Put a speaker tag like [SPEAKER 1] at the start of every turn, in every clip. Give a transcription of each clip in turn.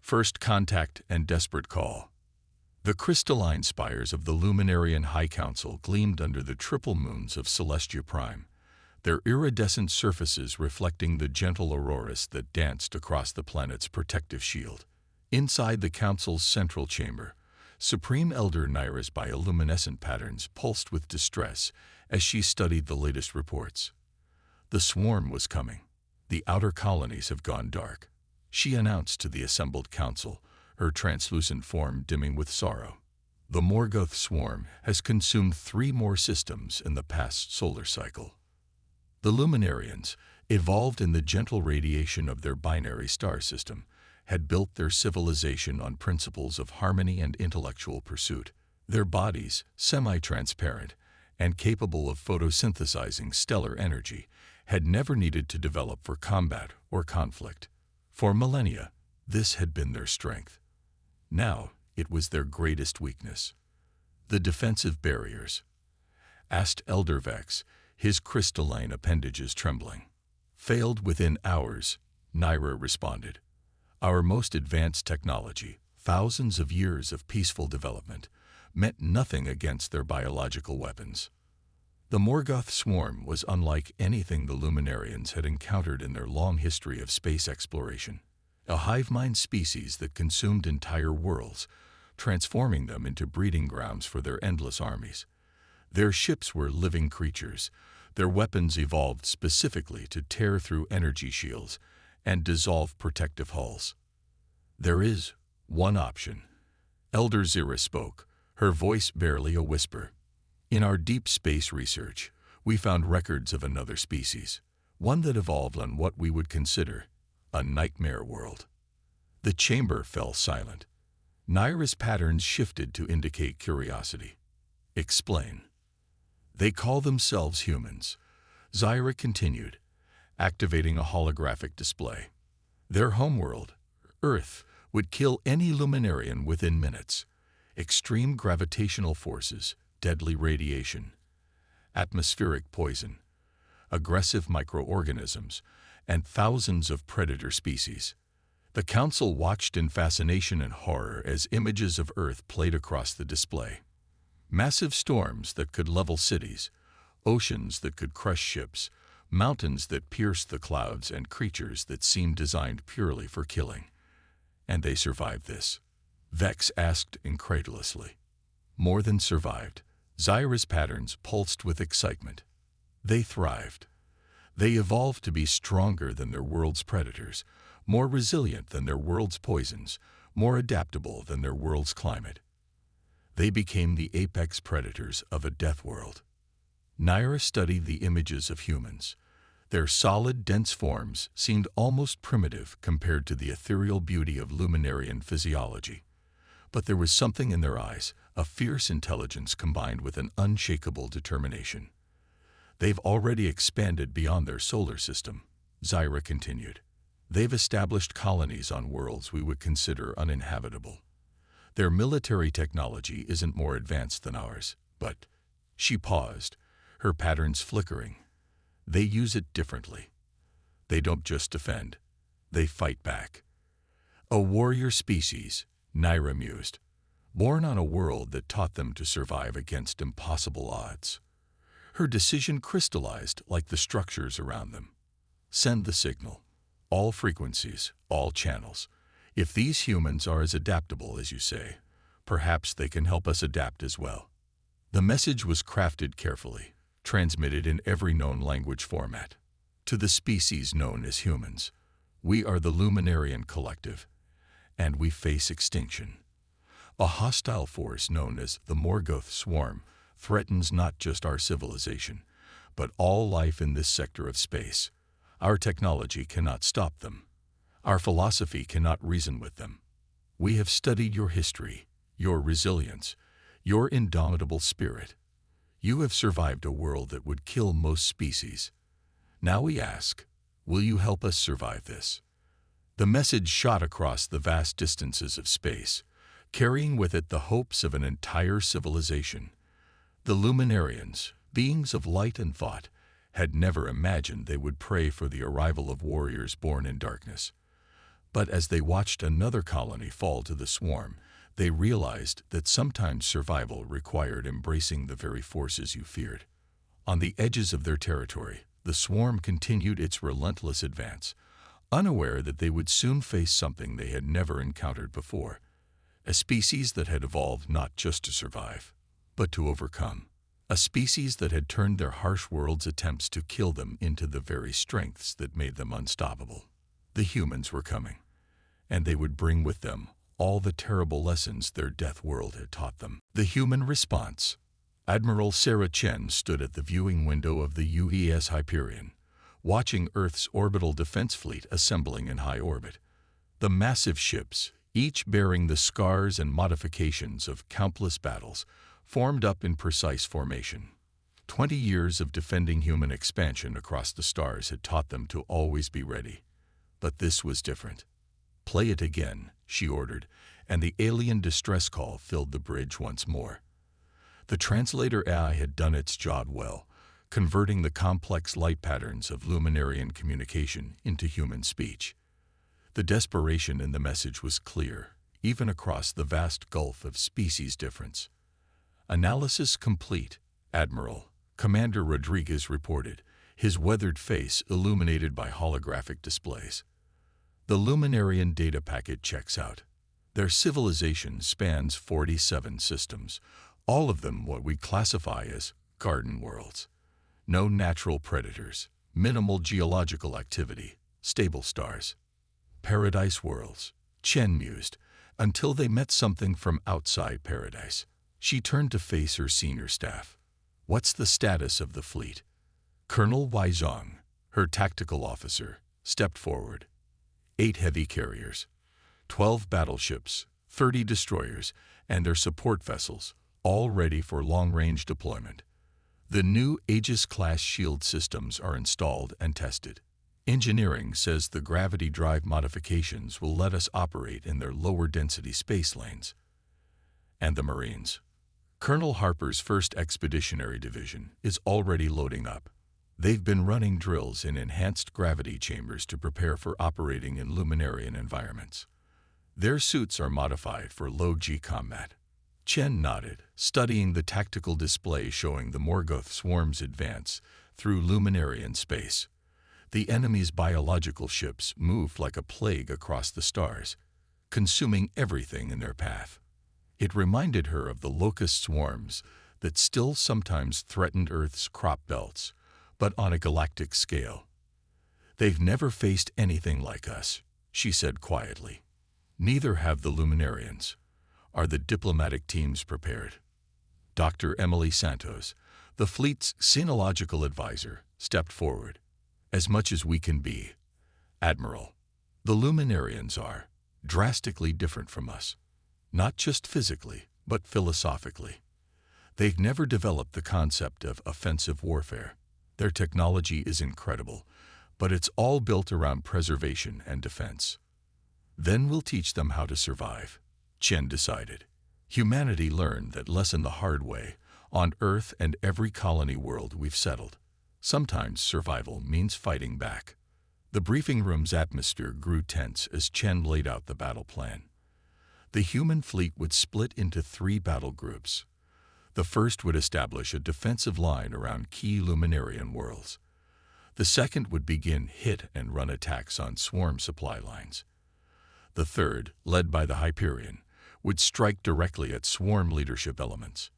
[SPEAKER 1] First Contact and Desperate Call. The crystalline spires of the Luminarian High Council gleamed under the triple moons of Celestia Prime, their iridescent surfaces reflecting the gentle auroras that danced across the planet's protective shield. Inside the Council's central chamber, Supreme Elder Nyra's bioluminescent patterns pulsed with distress as she studied the latest reports. The swarm was coming. The outer colonies have gone dark, she announced to the assembled council, her translucent form dimming with sorrow. The Morgoth swarm has consumed 3 more systems in the past solar cycle. The Luminarians, evolved in the gentle radiation of their binary star system, had built their civilization on principles of harmony and intellectual pursuit. Their bodies, semi-transparent and capable of photosynthesizing stellar energy, had never needed to develop for combat or conflict. For millennia, this had been their strength. Now, it was their greatest weakness. The defensive barriers. Asked Elder Vex, his crystalline appendages trembling. Failed within hours, Nyra responded. Our most advanced technology, thousands of years of peaceful development, meant nothing against their biological weapons. The Morgoth swarm was unlike anything the Luminarians had encountered in their long history of space exploration. A hive-mind species that consumed entire worlds, transforming them into breeding grounds for their endless armies. Their ships were living creatures, their weapons evolved specifically to tear through energy shields and dissolve protective hulls. There is one option. Elder Zira spoke, her voice barely a whisper. In our deep space research, we found records of another species, one that evolved on what we would consider a nightmare world. The chamber fell silent. Nyra's patterns shifted to indicate curiosity. Explain. They call themselves humans, Zyra continued, activating a holographic display. Their homeworld, Earth, would kill any Luminarian within minutes. Extreme gravitational forces, deadly radiation, atmospheric poison, aggressive microorganisms, and thousands of predator species. The Council watched in fascination and horror as images of Earth played across the display. Massive storms that could level cities, oceans that could crush ships, mountains that pierced the clouds, and creatures that seemed designed purely for killing. And they survived this? Vex asked incredulously. More than survived. Zyra's patterns pulsed with excitement. They thrived. They evolved to be stronger than their world's predators, more resilient than their world's poisons, more adaptable than their world's climate. They became the apex predators of a Deathworld. Nyra studied the images of humans. Their solid, dense forms seemed almost primitive compared to the ethereal beauty of Luminarian physiology. But there was something in their eyes, a fierce intelligence combined with an unshakable determination. They've already expanded beyond their solar system, Zyra continued. They've established colonies on worlds we would consider uninhabitable. Their military technology isn't more advanced than ours, but... She paused, her patterns flickering. They use it differently. They don't just defend, they fight back. A warrior species, Nyra mused, born on a world that taught them to survive against impossible odds. Her decision crystallized like the structures around them. Send the signal. All frequencies, all channels. If these humans are as adaptable as you say, perhaps they can help us adapt as well. The message was crafted carefully, transmitted in every known language format. To the species known as humans, we are the Luminarian Collective, and we face extinction. A hostile force known as the Morgoth Swarm threatens not just our civilization, but all life in this sector of space. Our technology cannot stop them. Our philosophy cannot reason with them. We have studied your history, your resilience, your indomitable spirit. You have survived a world that would kill most species. Now we ask, will you help us survive this? The message shot across the vast distances of space, carrying with it the hopes of an entire civilization. The Luminarians, beings of light and thought, had never imagined they would pray for the arrival of warriors born in darkness. But as they watched another colony fall to the swarm, they realized that sometimes survival required embracing the very forces you feared. On the edges of their territory, the swarm continued its relentless advance, unaware that they would soon face something they had never encountered before, a species that had evolved not just to survive, but to overcome. A species that had turned their harsh world's attempts to kill them into the very strengths that made them unstoppable. The humans were coming, and they would bring with them all the terrible lessons their death world had taught them. The human response. Admiral Sarah Chen stood at the viewing window of the UES Hyperion, watching Earth's orbital defense fleet assembling in high orbit. The massive ships, each bearing the scars and modifications of countless battles, formed up in precise formation. 20 years of defending human expansion across the stars had taught them to always be ready. But this was different. "Play it again," she ordered, and the alien distress call filled the bridge once more. The translator AI had done its job well, converting the complex light patterns of Luminarian communication into human speech. The desperation in the message was clear, even across the vast gulf of species difference. "Analysis complete, Admiral," Commander Rodriguez reported, his weathered face illuminated by holographic displays. "The Luminarian data packet checks out. Their civilization spans 47 systems, all of them what we classify as garden worlds. No natural predators, minimal geological activity, stable stars. Paradise worlds," Chen mused, "until they met something from outside paradise." She turned to face her senior staff. "What's the status of the fleet?" Colonel Wai Zhong, her tactical officer, stepped forward. 8 heavy carriers, 12 battleships, 30 destroyers, and their support vessels, all ready for long-range deployment. The new Aegis-class shield systems are installed and tested. Engineering says the gravity drive modifications will let us operate in their lower-density space lanes. And the Marines. Colonel Harper's 1st Expeditionary Division is already loading up. They've been running drills in enhanced gravity chambers to prepare for operating in Luminarian environments. Their suits are modified for low-G combat. Chen nodded, studying the tactical display showing the Morgoth swarms advance through Luminarian space. The enemy's biological ships moved like a plague across the stars, consuming everything in their path. It reminded her of the locust swarms that still sometimes threatened Earth's crop belts, but on a galactic scale. "They've never faced anything like us," she said quietly. "Neither have the Luminarians. Are the diplomatic teams prepared?" Dr. Emily Santos, the fleet's sinological advisor, stepped forward. "As much as we can be, Admiral. The Luminarians are drastically different from us. Not just physically, but philosophically. They've never developed the concept of offensive warfare. Their technology is incredible, but it's all built around preservation and defense. Then we'll teach them how to survive," Chen decided. "Humanity learned that lesson the hard way, on Earth and every colony world we've settled. Sometimes survival means fighting back." The briefing room's atmosphere grew tense as Chen laid out the battle plan. The human fleet would split into 3 battle groups. The first would establish a defensive line around key Luminarian worlds. The second would begin hit-and-run attacks on swarm supply lines. The third, led by the Hyperion, would strike directly at swarm leadership elements.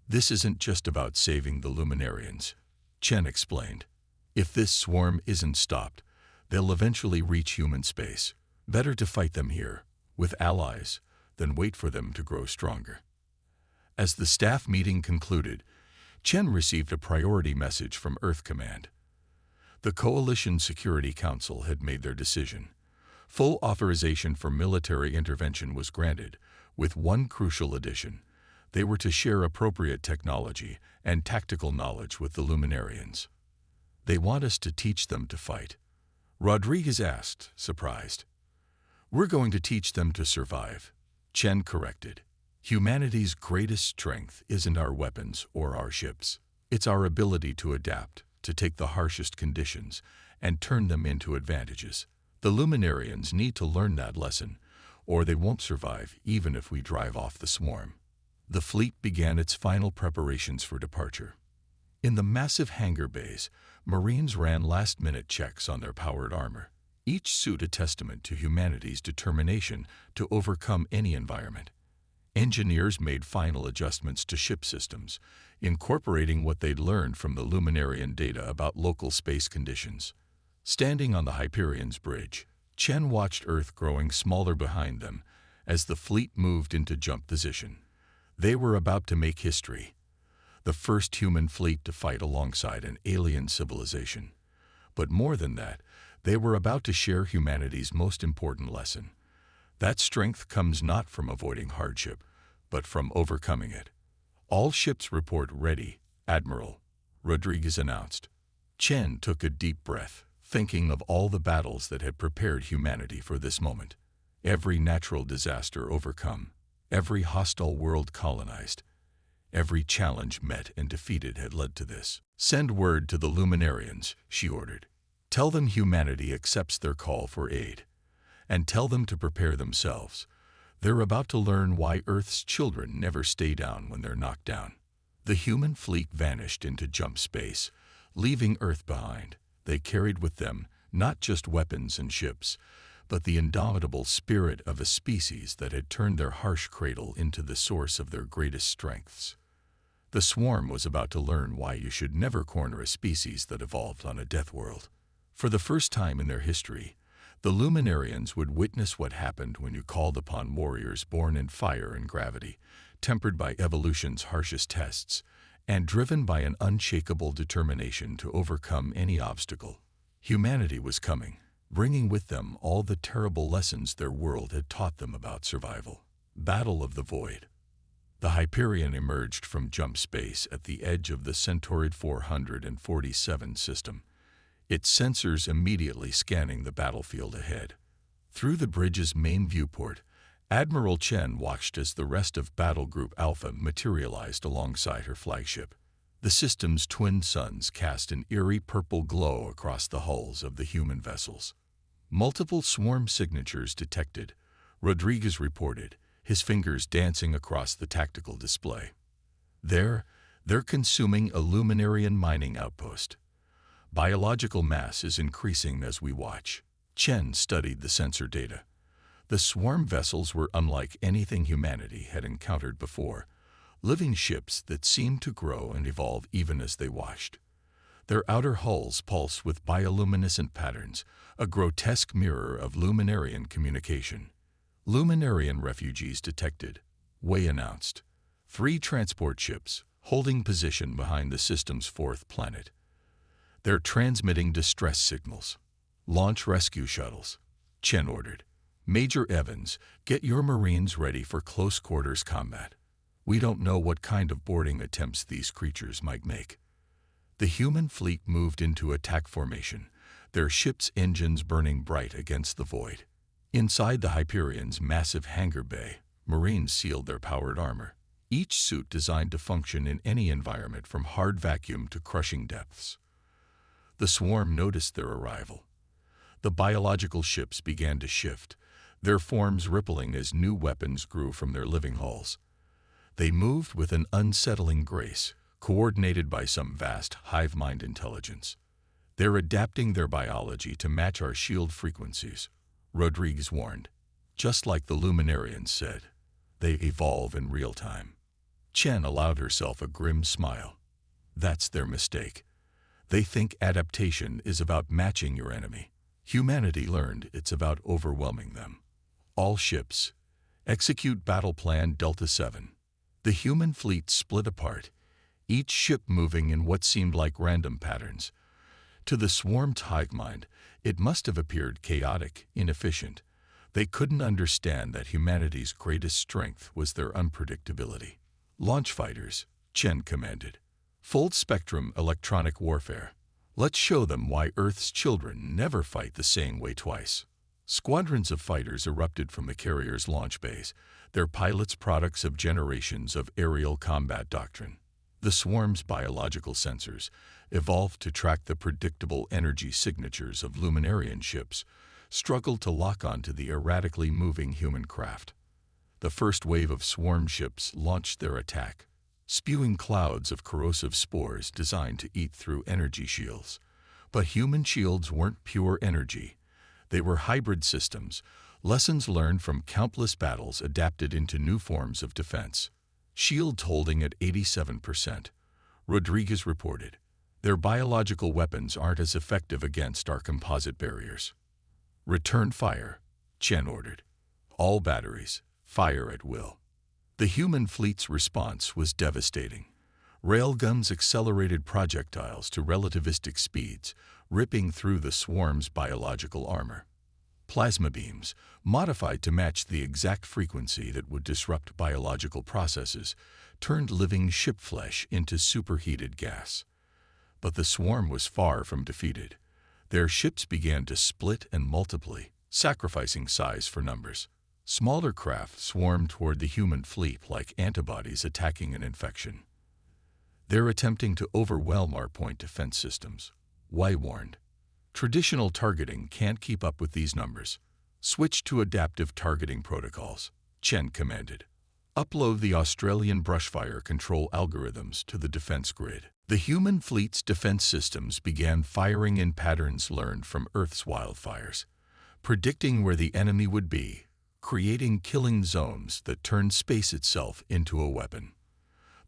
[SPEAKER 1] "This isn't just about saving the Luminarians," Chen explained. "If this swarm isn't stopped, they'll eventually reach human space. Better to fight them here, with allies, than wait for them to grow stronger." As the staff meeting concluded, Chen received a priority message from Earth Command. The Coalition Security Council had made their decision. Full authorization for military intervention was granted, with one crucial addition. They were to share appropriate technology and tactical knowledge with the Luminarians. "They want us to teach them to fight?" Rodriguez asked, surprised. "We're going to teach them to survive," Chen corrected. "Humanity's greatest strength isn't our weapons or our ships. It's our ability to adapt, to take the harshest conditions, and turn them into advantages." The Luminarians need to learn that lesson, or they won't survive even if we drive off the swarm. The fleet began its final preparations for departure. In the massive hangar bays, Marines ran last-minute checks on their powered armor, each suit a testament to humanity's determination to overcome any environment. Engineers made final adjustments to ship systems, incorporating what they'd learned from the Luminarian data about local space conditions. Standing on the Hyperion's bridge, Chen watched Earth growing smaller behind them as the fleet moved into jump position. They were about to make history, the first human fleet to fight alongside an alien civilization. But more than that, they were about to share humanity's most important lesson. That strength comes not from avoiding hardship, but from overcoming it. "All ships report ready, Admiral," Rodriguez announced. Chen took a deep breath, thinking of all the battles that had prepared humanity for this moment. Every natural disaster overcome, every hostile world colonized, every challenge met and defeated had led to this. "Send word to the Luminarians," she ordered. "Tell them humanity accepts their call for aid. And tell them to prepare themselves. They're about to learn why Earth's children never stay down when they're knocked down." The human fleet vanished into jump space, leaving Earth behind. They carried with them not just weapons and ships, but the indomitable spirit of a species that had turned their harsh cradle into the source of their greatest strengths. The swarm was about to learn why you should never corner a species that evolved on a Deathworld. For the first time in their history, the Luminarians would witness what happened when you called upon warriors born in fire and gravity, tempered by evolution's harshest tests, and driven by an unshakable determination to overcome any obstacle. Humanity was coming, bringing with them all the terrible lessons their world had taught them about survival. Battle of the Void. The Hyperion emerged from jump space at the edge of the Centaurid 447 system, its sensors immediately scanning the battlefield ahead. Through the bridge's main viewport, Admiral Chen watched as the rest of Battle Group Alpha materialized alongside her flagship. The system's twin suns cast an eerie purple glow across the hulls of the human vessels. "Multiple swarm signatures detected," Rodriguez reported, his fingers dancing across the tactical display. They're consuming a Luminarian mining outpost. Biological mass is increasing as we watch. Chen studied the sensor data. The swarm vessels were unlike anything humanity had encountered before, living ships that seemed to grow and evolve even as they watched. Their outer hulls pulse with bioluminescent patterns, a grotesque mirror of Luminarian communication. "Luminarian refugees detected," Wei announced. 3 transport ships, holding position behind the system's 4th planet. "They're transmitting distress signals. Launch rescue shuttles," Chen ordered. "Major Evans, get your Marines ready for close-quarters combat. We don't know what kind of boarding attempts these creatures might make." The human fleet moved into attack formation, their ship's engines burning bright against the void. Inside the Hyperion's massive hangar bay, Marines sealed their powered armor, each suit designed to function in any environment from hard vacuum to crushing depths. The swarm noticed their arrival. The biological ships began to shift, their forms rippling as new weapons grew from their living hulls. They moved with an unsettling grace, coordinated by some vast hive mind intelligence. "They're adapting their biology to match our shield frequencies," Rodriguez warned. "Just like the Luminarians said, they evolve in real time." Chen allowed herself a grim smile. "That's their mistake. They think adaptation is about matching your enemy. Humanity learned it's about overwhelming them. All ships, execute Battle Plan Delta 7. The human fleet split apart, each ship moving in what seemed like random patterns. To the swarm's hive mind, it must have appeared chaotic, inefficient. They couldn't understand that humanity's greatest strength was their unpredictability. "Launch fighters," Chen commanded. "Full-spectrum electronic warfare. Let's show them why Earth's children never fight the same way twice." Squadrons of fighters erupted from the carrier's launch bays, their pilots products of generations of aerial combat doctrine. The swarm's biological sensors, evolved to track the predictable energy signatures of Luminarian ships, struggled to lock onto the erratically moving human craft. The first wave of swarm ships launched their attack, spewing clouds of corrosive spores designed to eat through energy shields. But human shields weren't pure energy. They were hybrid systems, lessons learned from countless battles adapted into new forms of defense. Shields holding at 87%. Rodriguez reported, "Their biological weapons aren't as effective against our composite barriers." "Return fire," Chen ordered. "All batteries, fire at will." The human fleet's response was devastating. Railguns accelerated projectiles to relativistic speeds, ripping through the swarm's biological armor. Plasma beams, modified to match the exact frequency that would disrupt biological processes, turned living ship flesh into superheated gas. But the swarm was far from defeated. Their ships began to split and multiply, sacrificing size for numbers. Smaller craft swarmed toward the human fleet like antibodies attacking an infection. "They're attempting to overwhelm our point defense systems," Wei warned. "Traditional targeting can't keep up with these numbers. Switch to adaptive targeting protocols," Chen commanded. "Upload the Australian brushfire control algorithms to the defense grid." The human fleet's defense systems began firing in patterns learned from Earth's wildfires, predicting where the enemy would be, creating killing zones that turned space itself into a weapon.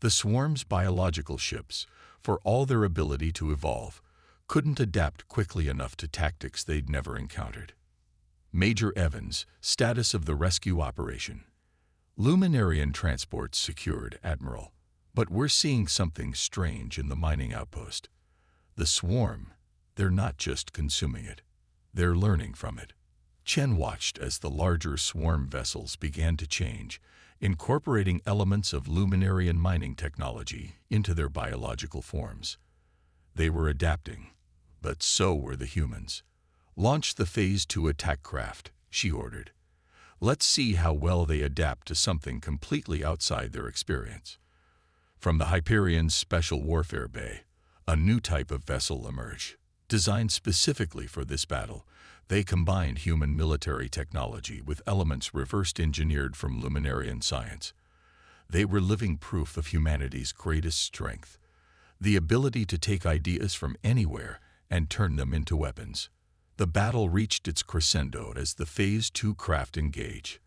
[SPEAKER 1] The swarm's biological ships, for all their ability to evolve, couldn't adapt quickly enough to tactics they'd never encountered. Major Evans, status of the rescue operation. "Luminarian transports secured, Admiral. But we're seeing something strange in the mining outpost. The swarm, they're not just consuming it. They're learning from it." Chen watched as the larger swarm vessels began to change, incorporating elements of Luminarian mining technology into their biological forms. They were adapting, but so were the humans. "Launch the Phase 2 attack craft," she ordered. "Let's see how well they adapt to something completely outside their experience." From the Hyperion's Special Warfare Bay, a new type of vessel emerged. Designed specifically for this battle, they combined human military technology with elements reversed engineered from Luminarian science. They were living proof of humanity's greatest strength, the ability to take ideas from anywhere and turn them into weapons. The battle reached its crescendo as the Phase 2 craft engaged.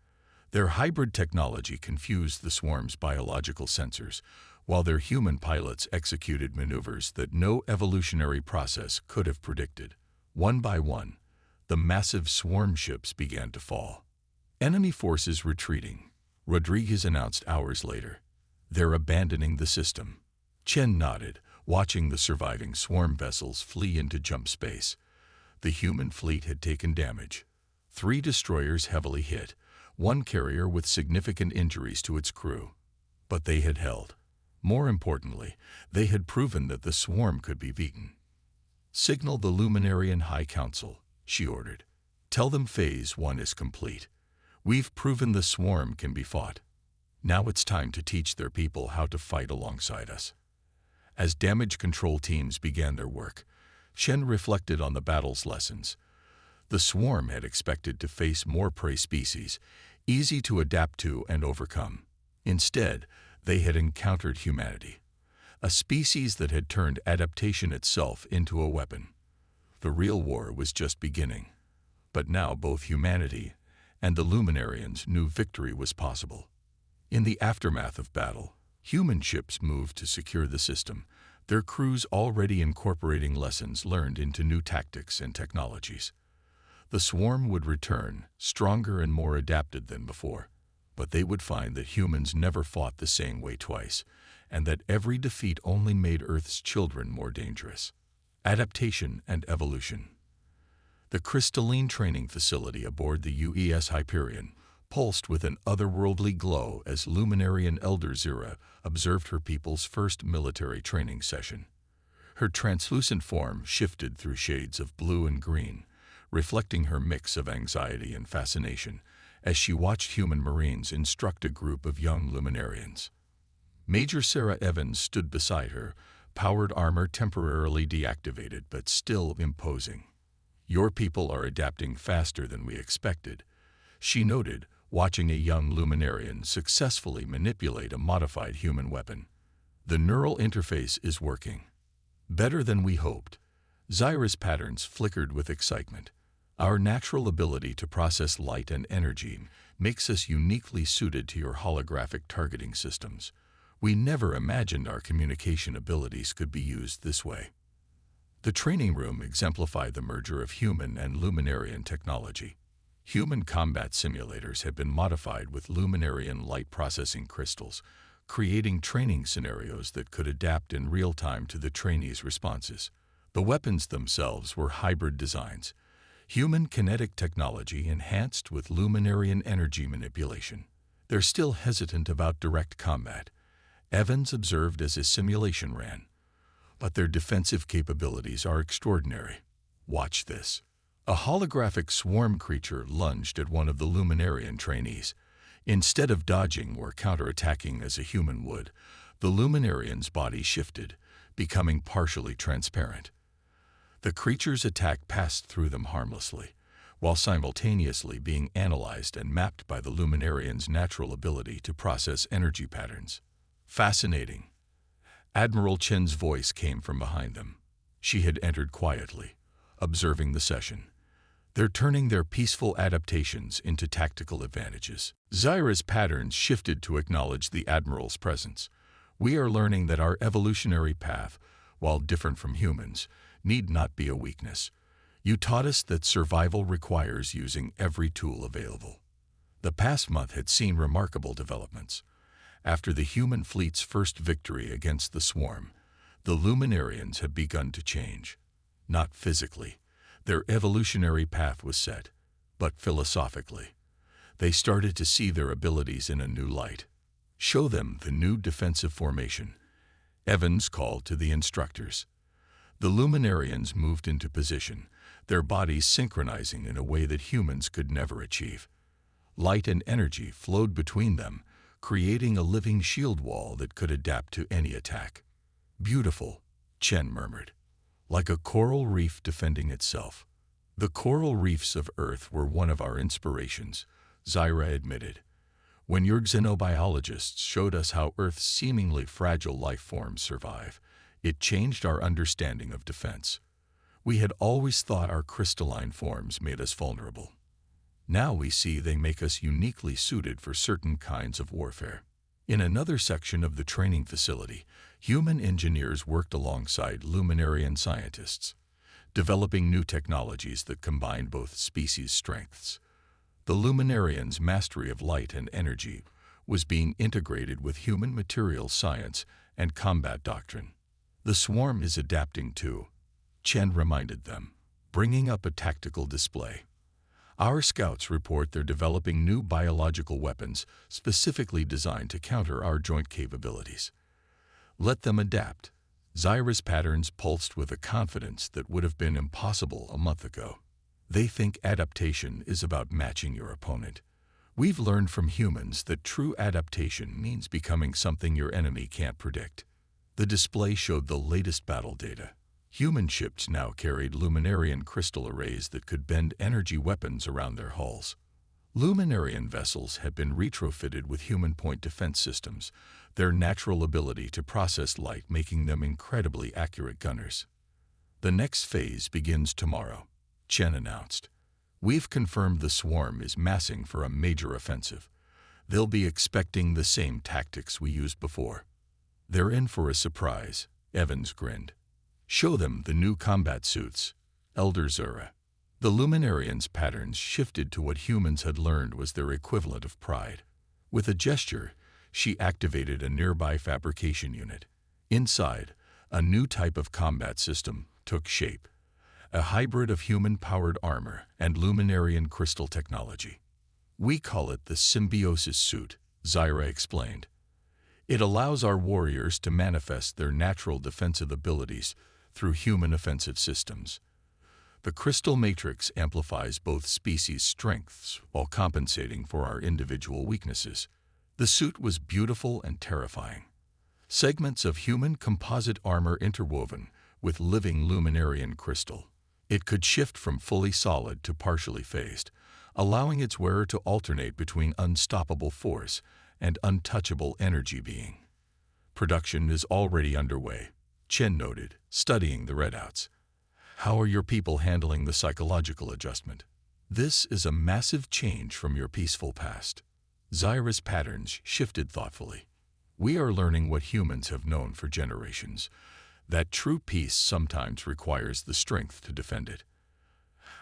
[SPEAKER 1] Their hybrid technology confused the swarm's biological sensors, while their human pilots executed maneuvers that no evolutionary process could have predicted. One by one, the massive swarm ships began to fall. "Enemy forces retreating," Rodriguez announced hours later. "They're abandoning the system." Chen nodded, watching the surviving swarm vessels flee into jump space. The human fleet had taken damage. 3 destroyers heavily hit, 1 carrier with significant injuries to its crew. But they had held. More importantly, they had proven that the swarm could be beaten. "Signal the Luminarian High Council," she ordered. "Tell them Phase 1 is complete. We've proven the swarm can be fought. Now it's time to teach their people how to fight alongside us." As damage control teams began their work, Shen reflected on the battle's lessons. The swarm had expected to face more prey species, easy to adapt to and overcome. Instead, they had encountered humanity, a species that had turned adaptation itself into a weapon. The real war was just beginning. But now both humanity and the Luminarians knew victory was possible. In the aftermath of battle, human ships moved to secure the system, their crews already incorporating lessons learned into new tactics and technologies. The swarm would return, stronger and more adapted than before. But they would find that humans never fought the same way twice, and that every defeat only made Earth's children more dangerous. Adaptation and evolution. The crystalline training facility aboard the UES Hyperion pulsed with an otherworldly glow as Luminarian Elder Zira observed her people's first military training session. Her translucent form shifted through shades of blue and green, reflecting her mix of anxiety and fascination, as she watched human Marines instruct a group of young Luminarians. Major Sarah Evans stood beside her, powered armor temporarily deactivated but still imposing. Your people are adapting faster than we expected, she noted, watching a young Luminarian successfully manipulate a modified human weapon. The neural interface is working. Better than we hoped. Zyra's patterns flickered with excitement. Our natural ability to process light and energy makes us uniquely suited to your holographic targeting systems. We never imagined our communication abilities could be used this way. The training room exemplified the merger of human and Luminarian technology. Human combat simulators had been modified with Luminarian light processing crystals, creating training scenarios that could adapt in real time to the trainees' responses. The weapons themselves were hybrid designs, human kinetic technology enhanced with Luminarian energy manipulation. They're still hesitant about direct combat, Evans observed as his simulation ran. But their defensive capabilities are extraordinary. Watch this. A holographic swarm creature lunged at one of the Luminarian trainees. Instead of dodging or counterattacking as a human would, the Luminarian's body shifted, becoming partially transparent. The creature's attack passed through them harmlessly, while simultaneously being analyzed and mapped by the Luminarian's natural ability to process energy patterns. Fascinating. Admiral Chen's voice came from behind them. She had entered quietly, observing the session. They're turning their peaceful adaptations into tactical advantages. Zyra's patterns shifted to acknowledge the Admiral's presence. We are learning that our evolutionary path, while different from humans, need not be a weakness. You taught us that survival requires using every tool available. The past month had seen remarkable developments. After the human fleet's first victory against the swarm, the Luminarians had begun to change. Not physically. Their evolutionary path was set, but philosophically. They started to see their abilities in a new light. Show them the new defensive formation. Evans called to the instructors. The Luminarians moved into position, their bodies synchronizing in a way that humans could never achieve. Light and energy flowed between them, creating a living shield wall that could adapt to any attack. Beautiful, Chen murmured. Like a coral reef defending itself. The coral reefs of Earth were one of our inspirations, Zyra admitted. When your xenobiologists showed us how Earth's seemingly fragile life forms survive, it changed our understanding of defense. We had always thought our crystalline forms made us vulnerable. Now we see they make us uniquely suited for certain kinds of warfare. In another section of the training facility, human engineers worked alongside Luminarian scientists, developing new technologies that combined both species' strengths. The Luminarians' mastery of light and energy was being integrated with human material science and combat doctrine. The swarm is adapting too, Chen reminded them, bringing up a tactical display. Our scouts report they're developing new biological weapons specifically designed to counter our joint capabilities. Let them adapt. Zyra's patterns pulsed with a confidence that would have been impossible a month ago. They think adaptation is about matching your opponent. We've learned from humans that true adaptation means becoming something your enemy can't predict. The display showed the latest battle data. Human ships now carried Luminarian crystal arrays that could bend energy weapons around their hulls. Luminarian vessels had been retrofitted with human point defense systems, their natural ability to process light making them incredibly accurate gunners. The next phase begins tomorrow, Chen announced. We've confirmed the swarm is massing for a major offensive. They'll be expecting the same tactics we used before. They're in for a surprise, Evans grinned. Show them the new combat suits, Elder Zyra. The Luminarians' patterns shifted to what humans had learned was their equivalent of pride. With a gesture, she activated a nearby fabrication unit. Inside, a new type of combat system took shape, a hybrid of human-powered armor and Luminarian crystal technology. We call it the symbiosis suit, Zyra explained. It allows our warriors to manifest their natural defensive abilities through human offensive systems. The crystal matrix amplifies both species' strengths while compensating for our individual weaknesses. The suit was beautiful and terrifying. Segments of human composite armor interwoven with living Luminarian crystal. It could shift from fully solid to partially phased, allowing its wearer to alternate between unstoppable force and untouchable energy being. Production is already underway, Chen noted, studying the readouts. How are your people handling the psychological adjustment? This is a massive change from your peaceful past. Zyra's patterns shifted thoughtfully. We are learning what humans have known for generations, that true peace sometimes requires the strength to defend it.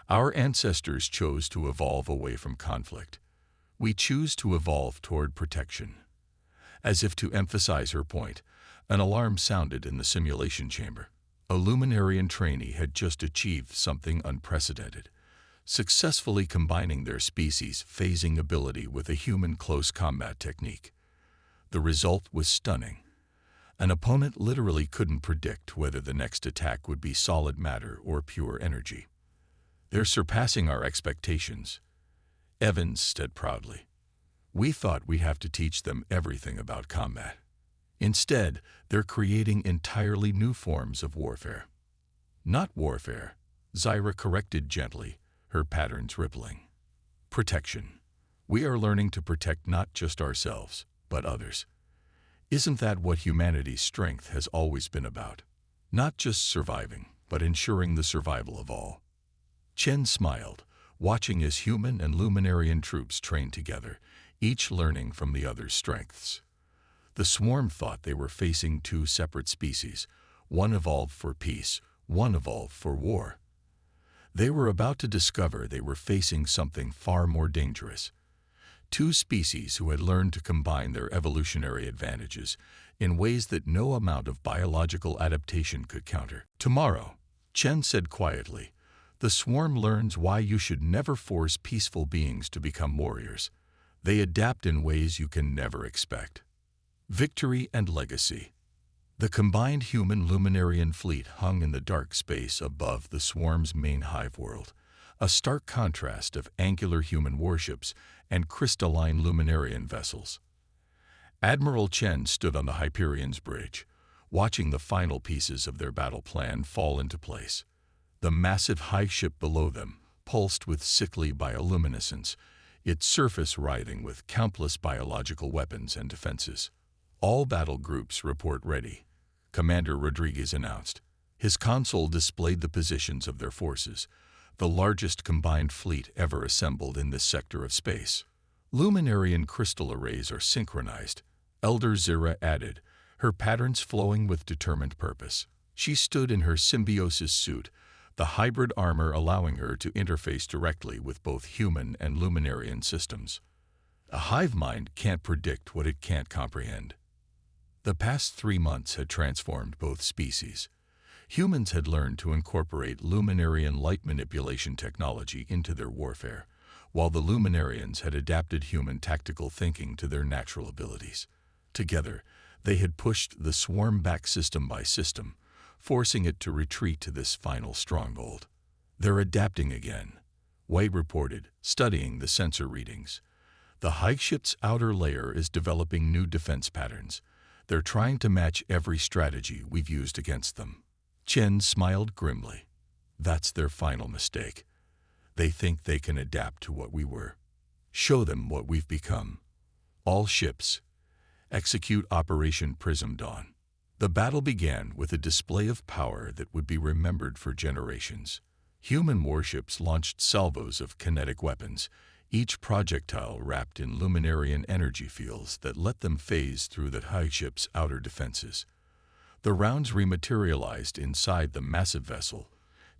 [SPEAKER 1] Our ancestors chose to evolve away from conflict. We choose to evolve toward protection. As if to emphasize her point, an alarm sounded in the simulation chamber. A Luminarian trainee had just achieved something unprecedented, successfully combining their species' phasing ability with a human close combat technique. The result was stunning. An opponent literally couldn't predict whether the next attack would be solid matter or pure energy. They're surpassing our expectations, Evans said proudly. We thought we'd have to teach them everything about combat. Instead, they're creating entirely new forms of warfare. Not warfare, Zyra corrected gently, her patterns rippling. Protection. We are learning to protect not just ourselves, but others. Isn't that what humanity's strength has always been about? Not just surviving, but ensuring the survival of all. Chen smiled, watching as human and Luminarian troops trained together, each learning from the other's strengths. The swarm thought they were facing two separate species, one evolved for peace, one evolved for war. They were about to discover they were facing something far more dangerous. Two species who had learned to combine their evolutionary advantages in ways that no amount of biological adaptation could counter. Tomorrow, Chen said quietly, the swarm learns why you should never force peaceful beings to become warriors. They adapt in ways you can never expect. Victory and legacy. The combined human Luminarian fleet hung in the dark space above the swarm's main hive world, a stark contrast of angular human warships and crystalline Luminarian vessels. Admiral Chen stood on the Hyperion's bridge, watching the final pieces of their battle plan fall into place. The massive hive ship below them pulsed with sickly bioluminescence, its surface writhing with countless biological weapons and defenses. All battle groups report ready, Commander Rodriguez announced. His console displayed the positions of their forces, the largest combined fleet ever assembled in this sector of space. Luminarian crystal arrays are synchronized, Elder Zyra added, her patterns flowing with determined purpose. She stood in her symbiosis suit, the hybrid armor allowing her to interface directly with both human and Luminarian systems. A hive mind can't predict what it can't comprehend. The past 3 months had transformed both species. Humans had learned to incorporate Luminarian light manipulation technology into their warfare, while the Luminarians had adapted human tactical thinking to their natural abilities. Together, they had pushed the swarm back system by system, forcing it to retreat to this final stronghold. They're adapting again, White reported, studying the sensor readings. The hive ship's outer layer is developing new defense patterns. They're trying to match every strategy we've used against them. Chen smiled grimly. That's their final mistake. They think they can adapt to what we were. Show them what we've become. All ships, execute Operation Prism Dawn. The battle began with a display of power that would be remembered for generations. Human warships launched salvos of kinetic weapons, each projectile wrapped in Luminarian energy fields that let them phase through the hive ship's outer defenses. The rounds rematerialized inside the massive vessel,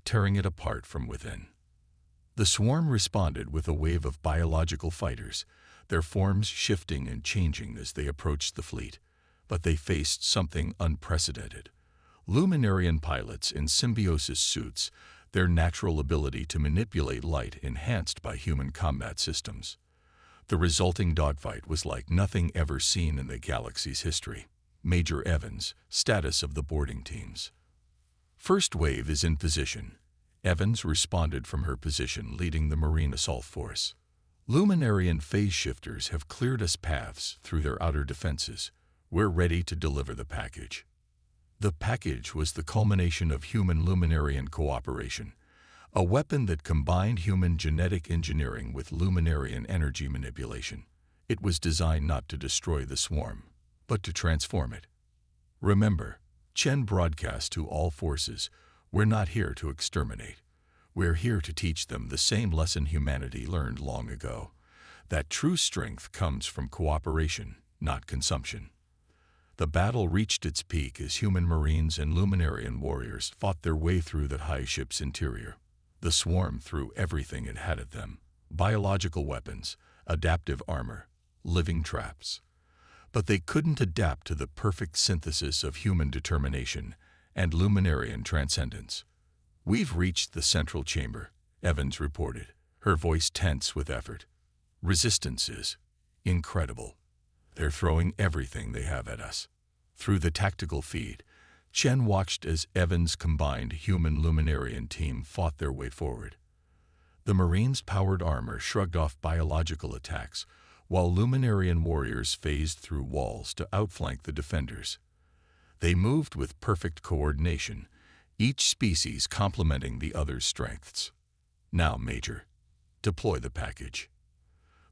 [SPEAKER 1] tearing it apart from within. The swarm responded with a wave of biological fighters, their forms shifting and changing as they approached the fleet. But they faced something unprecedented. Luminarian pilots in symbiosis suits, their natural ability to manipulate light enhanced by human combat systems. The resulting dogfight was like nothing ever seen in the galaxy's history. Major Evans, status of the boarding teams. First wave is in position. Evans responded from her position leading the Marine Assault Force. Luminarian phase shifters have cleared us paths through their outer defenses. We're ready to deliver the package. The package was the culmination of human Luminarian cooperation, a weapon that combined human genetic engineering with Luminarian energy manipulation. It was designed not to destroy the swarm, but to transform it. Remember, Chen broadcast to all forces, we're not here to exterminate. We're here to teach them the same lesson humanity learned long ago, that true strength comes from cooperation, not consumption. The battle reached its peak as human marines and Luminarian warriors fought their way through the high ship's interior. The swarm threw everything it had at them: biological weapons, adaptive armor, living traps. But they couldn't adapt to the perfect synthesis of human determination and Luminarian transcendence. "We've reached the central chamber," Evans reported, her voice tense with effort. "Resistance is incredible. They're throwing everything they have at us." Through the tactical feed, Chen watched as Evans' combined human-Luminarian team fought their way forward. The Marines' powered armor shrugged off biological attacks, while Luminarian warriors phased through walls to outflank the defenders. They moved with perfect coordination, each species complementing the other's strengths. "Now, Major, deploy the package."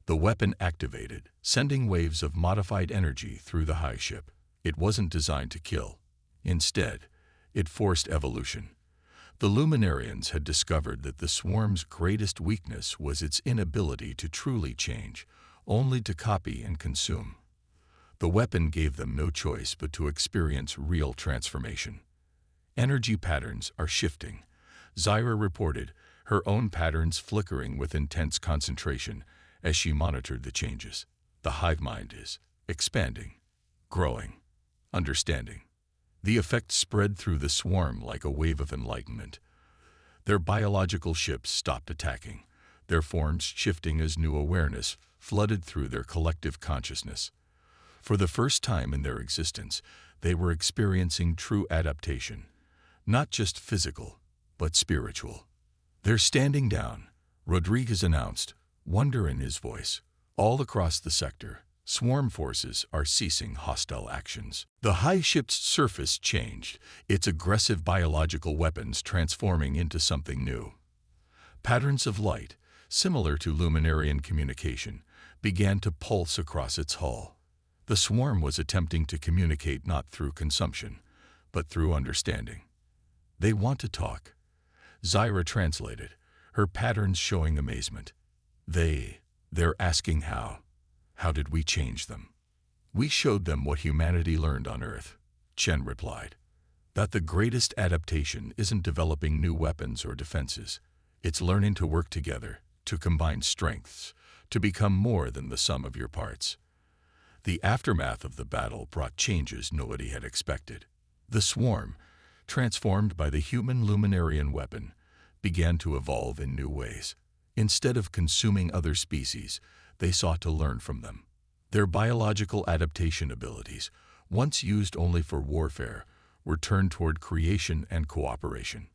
[SPEAKER 1] The weapon activated, sending waves of modified energy through the high ship. It wasn't designed to kill. Instead, it forced evolution. The Luminarians had discovered that the swarm's greatest weakness was its inability to truly change, only to copy and consume. The weapon gave them no choice but to experience real transformation. "Energy patterns are shifting," Zyra reported, her own patterns flickering with intense concentration as she monitored the changes. "The hive mind is expanding, growing, understanding." The effect spread through the swarm like a wave of enlightenment. Their biological ships stopped attacking, their forms shifting as new awareness flooded through their collective consciousness. For the first time in their existence, they were experiencing true adaptation, not just physical, but spiritual. "They're standing down," Rodriguez announced, wonder in his voice. All across the sector, swarm forces are ceasing hostile actions. The high ship's surface changed, its aggressive biological weapons transforming into something new. Patterns of light, similar to Luminarian communication, began to pulse across its hull. The swarm was attempting to communicate not through consumption, but through understanding. "They want to talk," Zyra translated, her patterns showing amazement. They're asking how. How did we change them?" "We showed them what humanity learned on Earth," Chen replied. "That the greatest adaptation isn't developing new weapons or defenses. It's learning to work together, to combine strengths, to become more than the sum of your parts." The aftermath of the battle brought changes nobody had expected. The swarm, transformed by the human Luminarian weapon, began to evolve in new ways. Instead of consuming other species, they sought to learn from them. Their biological adaptation abilities, once used only for warfare, were turned toward creation and cooperation.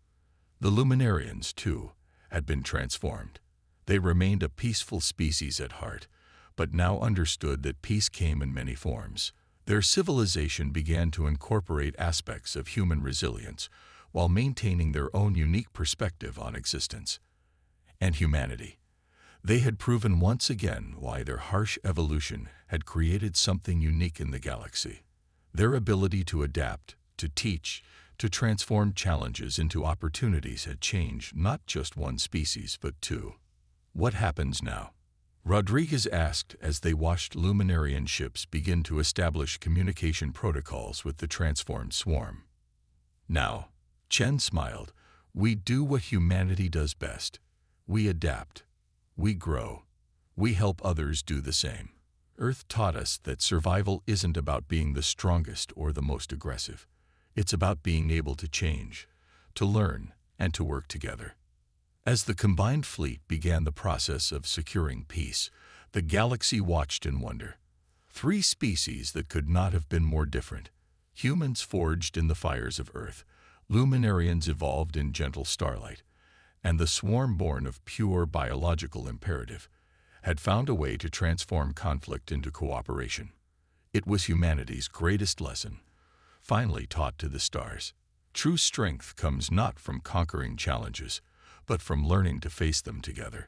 [SPEAKER 1] The Luminarians, too, had been transformed. They remained a peaceful species at heart, but now understood that peace came in many forms. Their civilization began to incorporate aspects of human resilience while maintaining their own unique perspective on existence and humanity. They had proven once again why their harsh evolution had created something unique in the galaxy. Their ability to adapt, to teach, to transform challenges into opportunities had changed not just one species but two. "What happens now?" Rodriguez asked as they watched Luminarian ships begin to establish communication protocols with the transformed swarm. "Now," Chen smiled, "we do what humanity does best. We adapt. We grow. We help others do the same." Earth taught us that survival isn't about being the strongest or the most aggressive. It's about being able to change, to learn, and to work together. As the combined fleet began the process of securing peace, the galaxy watched in wonder. Three species that could not have been more different. Humans forged in the fires of Earth, Luminarians evolved in gentle starlight, and the swarm born of pure biological imperative, had found a way to transform conflict into cooperation. It was humanity's greatest lesson, finally taught to the stars. True strength comes not from conquering challenges, but from learning to face them together.